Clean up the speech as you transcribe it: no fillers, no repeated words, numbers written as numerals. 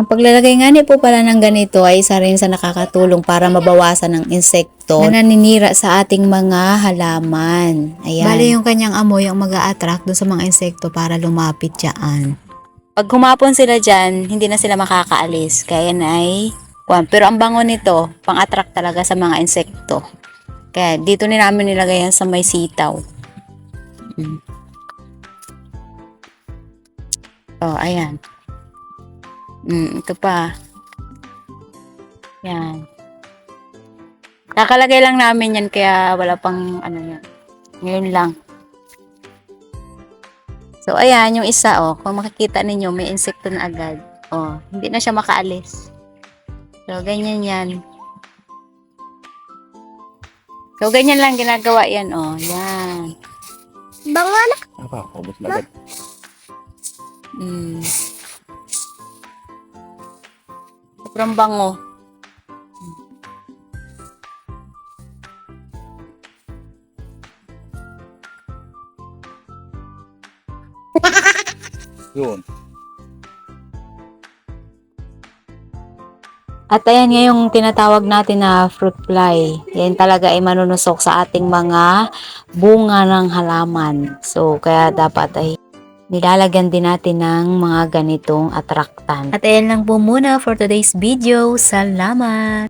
Ang paglalagay nga po pala ng ganito ay isa rin sa nakakatulong para mabawasan ng insekto na naninira sa ating mga halaman. Ayan. Bale yung kanyang amoy ang mag-a-attract dun sa mga insekto para lumapit dyan. Pag humapon sila dyan, hindi na sila makakaalis. Kaya na ay pero ang bango nito, pang-attract talaga sa mga insekto. Kaya dito namin nilagay yan sa may sitaw. Oh, ayan. Ito pa. Yan. Kakalagay lang namin yan kaya wala pang ano yan. Ngayon lang. So, ayan yung isa Kung makikita ninyo, may insekto na agad. Hindi na siya makaalis. So, ganyan yan. So, ganyan lang ginagawa yan Yan. Bango na. Apa, ubos na agad. Sobrang bango. Yun. At ayan nga yung tinatawag natin na fruit fly. Yan talaga ay manunusok sa ating mga bunga ng halaman. So, kaya dapat ay nilalagyan din natin ng mga ganitong attractant. At ayan lang po muna for today's video. Salamat!